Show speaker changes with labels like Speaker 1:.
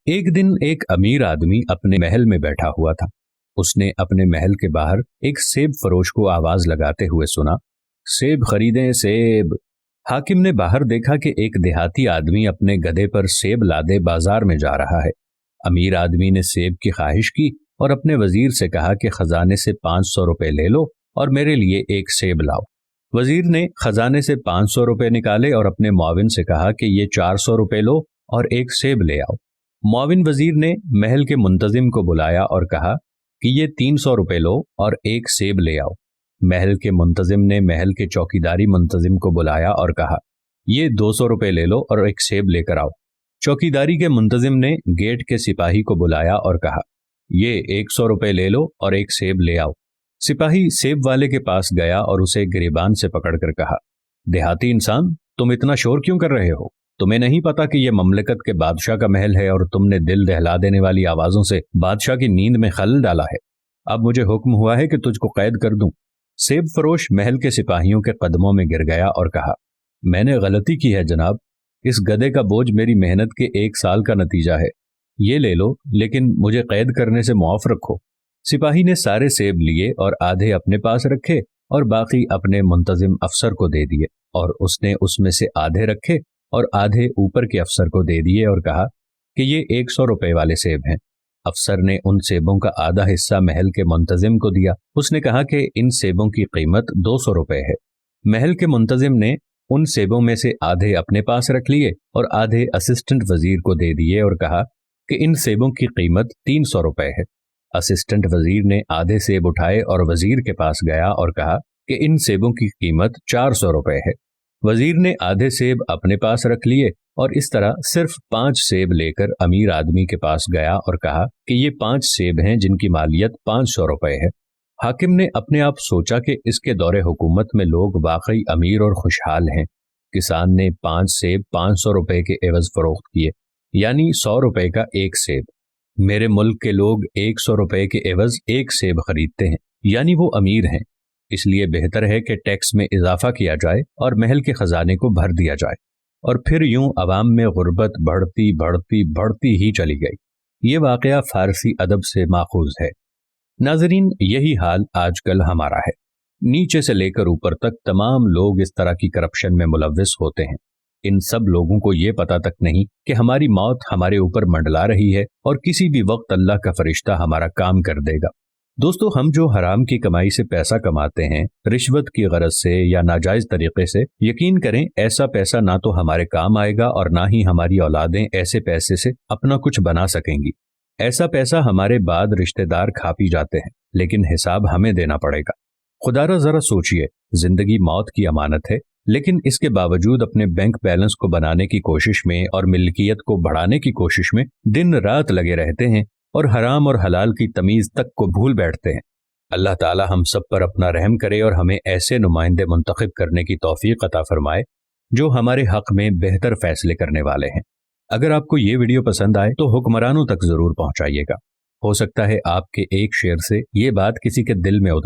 Speaker 1: एक दिन एक अमीर आदमी अपने महल में बैठा हुआ था। उसने अपने महल के बाहर एक सेब फरोश को आवाज लगाते हुए सुना, सेब खरीदें सेब। हाकिम ने बाहर देखा कि एक देहाती आदमी अपने गधे पर सेब लादे बाजार में जा रहा है। अमीर आदमी ने सेब की ख्वाहिश की और अपने वजीर से कहा कि खजाने से 500 रुपए ले लो और मेरे लिए एक सेब लाओ। वजीर ने खजाने से 500 रुपए निकाले और अपने मुआविन से कहा कि ये 400 रुपए लो और एक सेब ले आओ। मुआविन वजीर ने महल के मुंतजिम को बुलाया और कहा कि ये 300 रुपए लो और एक सेब ले आओ। महल के मुंतजिम ने महल के चौकीदारी मुंतजिम को बुलाया और कहा, ये 200 रुपए ले लो और एक सेब लेकर आओ। चौकीदारी के मुंतजिम ने गेट के सिपाही को बुलाया और कहा, ये 100 रुपए ले लो और एक सेब ले आओ। सिपाही सेब वाले के पास गया और उसे गिरेबान से पकड़कर कहा, देहाती इंसान, तुम इतना शोर क्यों कर रहे हो? तुम्हें नहीं पता कि यह ममलकत के बादशाह का महल है और तुमने दिल दहला देने वाली आवाजों से बादशाह की नींद में खलल डाला है। अब मुझे हुक्म हुआ है कि तुझको कैद कर दूं। सेब फरोश महल के सिपाहियों के कदमों में गिर गया और कहा, मैंने गलती की है जनाब, इस गधे का बोझ मेरी मेहनत के 1 साल का नतीजा है। ये ले लो, लेकिन मुझे कैद करने से मुआफ रखो। सिपाही ने सारे सेब लिए और आधे अपने पास रखे और बाकी अपने मुंतजिम अफसर को दे दिए, और उसने उसमें से आधे रखे और आधे ऊपर के अफसर को दे दिए और कहा कि ये 100 रुपए वाले सेब हैं। अफसर ने उन सेबों का आधा हिस्सा महल के मुंतजिम को दिया। उसने कहा कि इन सेबों की कीमत 200 रुपए है। महल के मुंतजिम ने उन सेबों में से आधे अपने पास रख लिए और आधे असिस्टेंट वजीर को दे दिए और कहा कि इन सेबों की कीमत 300 रुपए है। असिस्टेंट वजीर ने आधे सेब उठाए और वजीर के पास गया और कहा कि इन सेबों की कीमत 400 रुपए है। वजीर ने आधे सेब अपने पास रख लिए और इस तरह सिर्फ 5 सेब लेकर अमीर आदमी के पास गया और कहा कि ये 5 सेब हैं जिनकी मालियत 500 रुपए है। हाकिम ने अपने आप सोचा कि इसके दौरे हुकूमत में लोग वाकई अमीर और खुशहाल हैं। किसान ने 5 सेब 500 रुपए के एवज फरोख्त किए, यानी 100 रुपए का एक सेब। मेरे मुल्क के लोग 100 रुपए के एवज एक सेब खरीदते हैं, यानी वो अमीर हैं। इसलिए बेहतर है कि टैक्स में इजाफा किया जाए और महल के खजाने को भर दिया जाए। और फिर यूं अवाम में गुर्बत बढ़ती बढ़ती बढ़ती ही चली गई। ये वाकया फारसी अदब से माखूज है। नाजरीन, यही हाल आजकल हमारा है। नीचे से लेकर ऊपर तक तमाम लोग इस तरह की करप्शन में मुलव्विस होते हैं। इन सब लोगों को ये पता तक नहीं कि हमारी मौत हमारे ऊपर मंडला रही है और किसी भी वक्त अल्लाह का फरिश्ता हमारा काम कर देगा। दोस्तों, हम जो हराम की कमाई से पैसा कमाते हैं, रिश्वत की गरज से या नाजायज तरीके से, यकीन करें ऐसा पैसा ना तो हमारे काम आएगा और ना ही हमारी औलादें ऐसे पैसे से अपना कुछ बना सकेंगी। ऐसा पैसा हमारे बाद रिश्तेदार खा पी जाते हैं, लेकिन हिसाब हमें देना पड़ेगा। खुदारा जरा सोचिए, जिंदगी मौत की अमानत है, लेकिन इसके बावजूद अपने बैंक बैलेंस को बनाने की कोशिश में और मिल्कियत को बढ़ाने की कोशिश में दिन रात लगे रहते हैं और हराम और हलाल की तमीज तक को भूल बैठते हैं। अल्लाह ताला हम सब पर अपना रहम करे और हमें ऐसे नुमाइंदे मुंतखब करने की तौफीक अता फरमाए जो हमारे हक में बेहतर फैसले करने वाले हैं। अगर आपको ये वीडियो पसंद आए तो हुक्मरानों तक जरूर पहुंचाइएगा। हो सकता है आपके एक शेयर से ये बात किसी के दिल में उतर